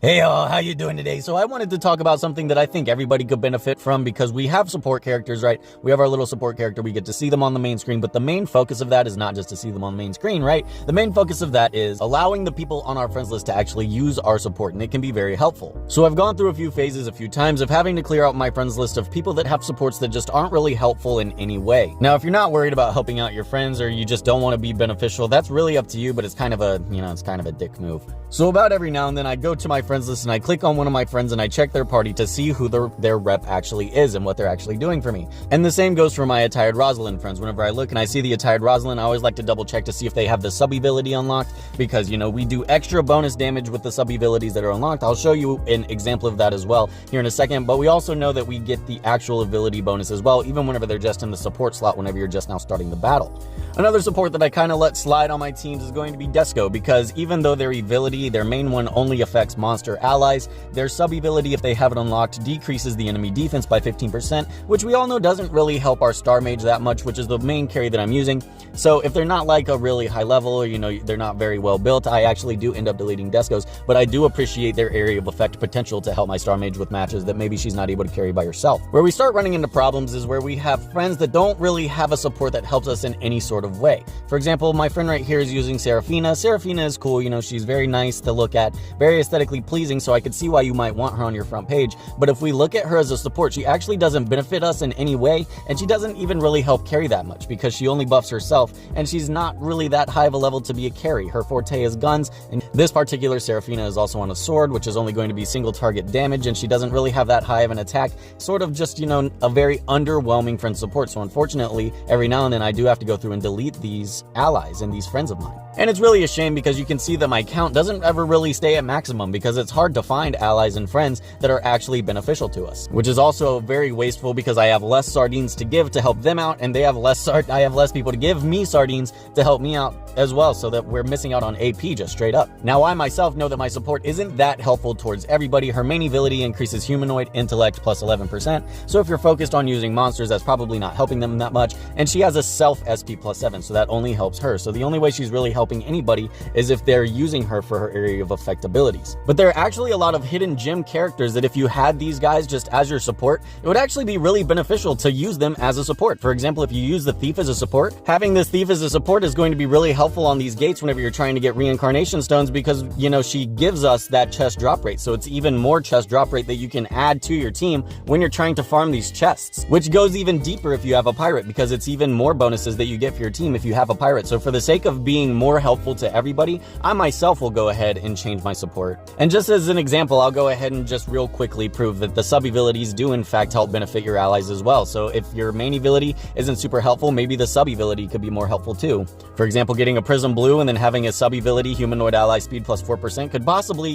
Hey all, how you doing today? So I wanted to talk about something that I think everybody could benefit from because we have support characters, right? We have our little support character, we get to see them on the main screen, but the main focus of that is not just to see them on the main screen, right? The main focus of that is allowing the people on our friends list to actually use our support, and it can be very helpful. So I've gone through a few phases a few times of having to clear out my friends list of people that have supports that just aren't really helpful in any way. Now, if you're not worried about helping out your friends or you just don't want to be beneficial, that's really up to you, but it's kind of a, it's kind of a dick move. So about every now and then I go to my friends list and I click on one of my friends and I check their party to see who their rep actually is and what they're actually doing for me. And the same goes for my Attired Rosalind friends. Whenever I look and I see the Attired Rosalind, I always like to double check to see if they have the sub ability unlocked because, we do extra bonus damage with the sub abilities that are unlocked. I'll show you an example of that as well here in a second, but we also know that we get the actual ability bonus as well, even whenever they're just in the support slot whenever you're just now starting the battle. Another support that I kind of let slide on my teams is going to be Disgaea, because even though their ability, their main one, only affects monster allies, their sub ability, if they have it unlocked, decreases the enemy defense by 15%, which we all know doesn't really help our star mage that much, which is the main carry that I'm using. So if they're not like a really high level, or they're not very well built, I actually do end up deleting Disgaeas, but I do appreciate their area of effect potential to help my star mage with matches that maybe she's not able to carry by herself. Where we start running into problems is where we have friends that don't really have a support that helps us in any sort of way. For example, my friend right here is using Seraphina. Seraphina is cool, she's very nice to look at, very aesthetically pleasing, so I could see why you might want her on your front page. But if we look at her as a support, she actually doesn't benefit us in any way, and she doesn't even really help carry that much because she only buffs herself, and she's not really that high of a level to be a carry. Her forte is guns, and this particular Seraphina is also on a sword, which is only going to be single target damage, and she doesn't really have that high of an attack. Sort of just, a very underwhelming friend support. So unfortunately, every now and then I do have to go through and delete these allies and these friends of mine. And it's really a shame because you can see that my count doesn't ever really stay at maximum because it's hard to find allies and friends that are actually beneficial to us, which is also very wasteful because I have less sardines to give to help them out, and I have less people to give me sardines to help me out as well, so that we're missing out on AP just straight up. Now, I myself know that my support isn't that helpful towards everybody. Her main ability increases humanoid intellect plus 11%, so if you're focused on using monsters, that's probably not helping them that much, and she has a self SP plus 7, so that only helps her. So the only way she's really helping anybody is if they're using her for her area of effect abilities. But there are actually a lot of hidden gem characters that if you had these guys just as your support, it would actually be really beneficial to use them as a support. For example, if you use the Thief as a support, having this Thief as a support is going to be really helpful on these gates whenever you're trying to get reincarnation stones because, she gives us that chest drop rate. So it's even more chest drop rate that you can add to your team when you're trying to farm these chests, which goes even deeper if you have a pirate because it's even more bonuses that you get for your team if you have a pirate. So for the sake of being more helpful to everybody, I myself will go ahead and change my support. And just as an example, I'll go ahead and just real quickly prove that the sub abilities do in fact help benefit your allies as well. So if your main ability isn't super helpful, maybe the sub ability could be more helpful too. For example, getting a Prism Blue and then having a sub ability humanoid ally speed plus 4% could possibly,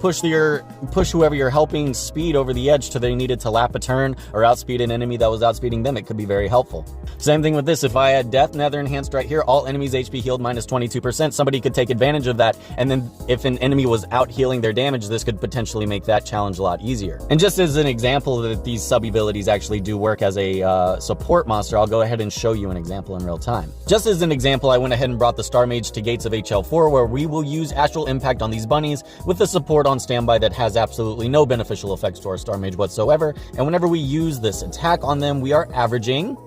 push whoever you're helping speed over the edge to they needed to lap a turn or outspeed an enemy that was outspeeding them. It could be very helpful. Same thing with this. If I had Death Nether Enhanced right here, all enemies HP healed minus 22%, somebody could take advantage of that, and then if an enemy was out healing their damage, this could potentially make that challenge a lot easier. And just as an example that these sub abilities actually do work as a support monster, I'll go ahead and show you an example in real time. Just as an example, I went ahead and brought the Star Mage to Gates of HL4, where we will use Astral Impact on these bunnies with the support on standby that has absolutely no beneficial effects to our Star Mage whatsoever, and whenever we use this attack on them, we are averaging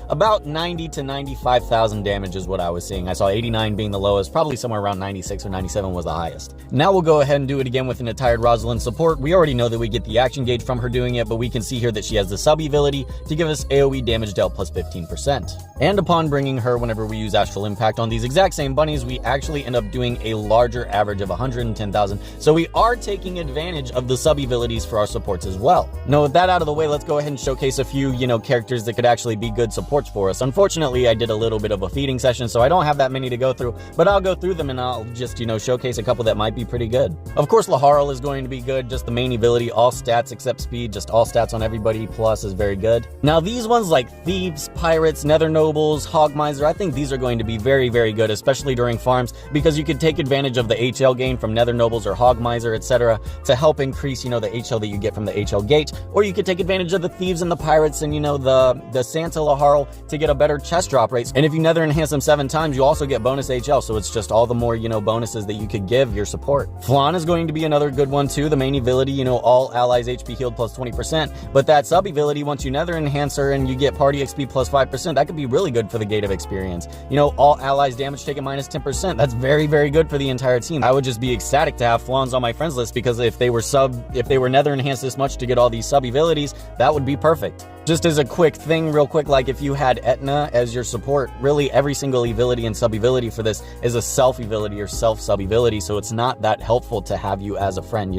about 90 to 95,000 damage is what I was seeing. I saw 89 being the lowest, probably somewhere around 96 or 97 was the highest. Now we'll go ahead and do it again with an Attired Rosalind support. We already know that we get the action gauge from her doing it, but we can see here that she has the sub ability to give us AoE damage dealt plus 15%. And upon bringing her, whenever we use Astral Impact on these exact same bunnies, we actually end up doing a larger average of 110,000. So we are taking advantage of the sub abilities for our supports as well. Now with that out of the way, let's go ahead and showcase a few, characters that could actually be good support for us. Unfortunately, I did a little bit of a feeding session, so I don't have that many to go through, but I'll go through them and I'll just, showcase a couple that might be pretty good. Of course, Laharl is going to be good, just the main ability, all stats except speed, just all stats on everybody, plus is very good. Now, these ones like Thieves, Pirates, Nether Nobles, Hogmiser, I think these are going to be very, very good, especially during farms, because you could take advantage of the HL gain from Nether Nobles or Hogmiser, etc., to help increase, the HL that you get from the HL gate, or you could take advantage of the Thieves and the Pirates and, the Santa Laharl to get a better chest drop rate. And if you nether enhance them 7 times, you also get bonus HL, so it's just all the more, bonuses that you could give your support. Flan is going to be another good one too. The main ability, all allies HP healed plus 20%, but that sub ability, once you nether enhance her and you get party XP plus 5%, that could be really good for the gate of experience. All allies damage taken minus 10%. That's very, very good for the entire team. I would just be ecstatic to have Flans on my friends list, because if they were nether enhanced this much to get all these sub abilities, that would be perfect. Just as a quick thing, real quick, like if you had Etna as your support, really every single ability and sub-ability for this is a self-ability or self-sub-ability, so it's not that helpful to have you as a friend,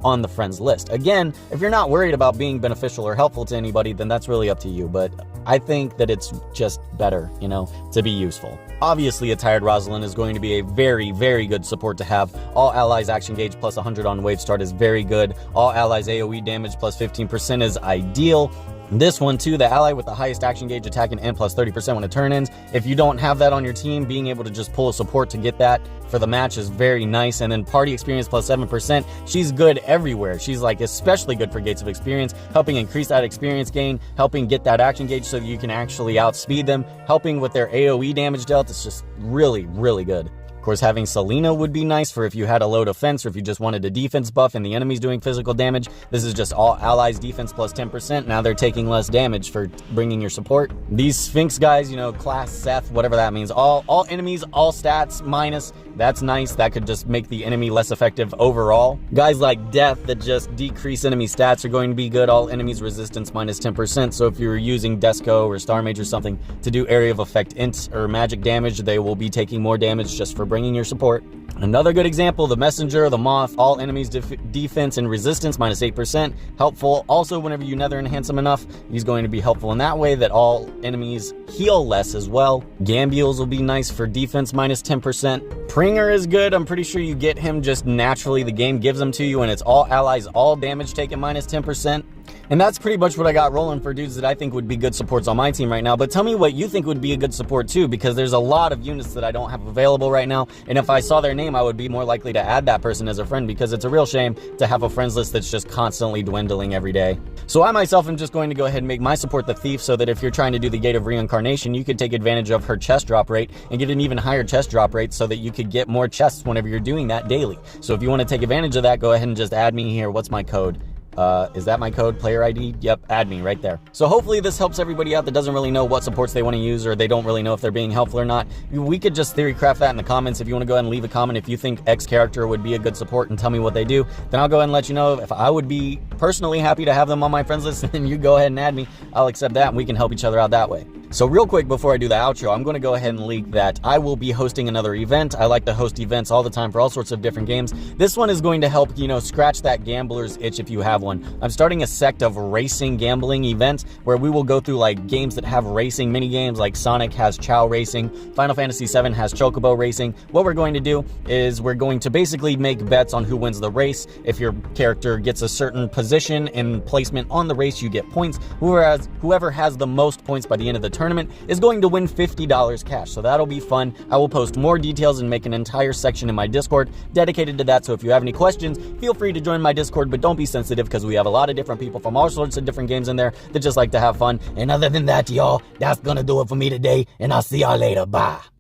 on the friends list. Again, if you're not worried about being beneficial or helpful to anybody, then that's really up to you, but I think that it's just better, to be useful. Obviously, a Tired Rosalind is going to be a very, very good support to have. All allies action gauge plus 100 on wave start is very good. All allies AoE damage plus 15% is ideal. This one too, the ally with the highest action gauge attack and plus 30% when a turn ends. If you don't have that on your team, being able to just pull a support to get that for the match is very nice. And then party experience plus 7%, she's good everywhere. She's like especially good for gates of experience, helping increase that experience gain, helping get that action gauge so that you can actually outspeed them, helping with their AoE damage dealt. It's just really, really good. Of course, having Selena would be nice for if you had a low defense or if you just wanted a defense buff and the enemy's doing physical damage. This is just all allies defense plus 10%. Now they're taking less damage for bringing your support. These Sphinx guys, class Seth, whatever that means. All enemies, all stats minus. That's nice. That could just make the enemy less effective overall. Guys like Death that just decrease enemy stats are going to be good. All enemies resistance minus 10%. So if you're using Desco or Star Mage or something to do area of effect int or magic damage, they will be taking more damage just for bringing your support. Another good example, the Messenger, the Moth, all enemies defense and resistance minus 8%, helpful. Also, whenever you nether enhance him enough, he's going to be helpful in that way that all enemies heal less as well. Gambules will be nice for defense minus 10%. Pringer is good. I'm pretty sure you get him just naturally. The game gives them to you, and it's all allies, all damage taken minus 10%. And that's pretty much what I got rolling for dudes that I think would be good supports on my team right now. But tell me what you think would be a good support too, because there's a lot of units that I don't have available right now. And if I saw their name, I would be more likely to add that person as a friend, because it's a real shame to have a friends list that's just constantly dwindling every day. So I myself am just going to go ahead and make my support the Thief, so that if you're trying to do the Gate of Reincarnation, you could take advantage of her chest drop rate and get an even higher chest drop rate so that you could get more chests whenever you're doing that daily. So if you want to take advantage of that, go ahead and just add me here. What's my code? Is that my code? Player ID? Yep, add me right there. So hopefully this helps everybody out that doesn't really know what supports they want to use, or they don't really know if they're being helpful or not. We could just theory craft that in the comments. If you want to go ahead and leave a comment if you think X character would be a good support and tell me what they do, then I'll go ahead and let you know if I would be personally happy to have them on my friends list, and you go ahead and add me. I'll accept that, and we can help each other out that way. So real quick before I do the outro, I'm going to go ahead and leak that I will be hosting another event. I like to host events all the time for all sorts of different games. This one is going to help, scratch that gambler's itch if you have one. I'm starting a sect of racing gambling events where we will go through like games that have racing mini games, like Sonic has Chow Racing, Final Fantasy VII has Chocobo Racing. What we're going to do is we're going to basically make bets on who wins the race. If your character gets a certain position and placement on the race, you get points. Whoever has the most points by the end of the tournament is going to win $50 cash. So that'll be fun. I will post more details and make an entire section in my Discord dedicated to that. So if you have any questions, feel free to join my Discord, but don't be sensitive because we have a lot of different people from all sorts of different games in there that just like to have fun. And other than that, y'all, that's gonna do it for me today, and I'll see y'all later. Bye.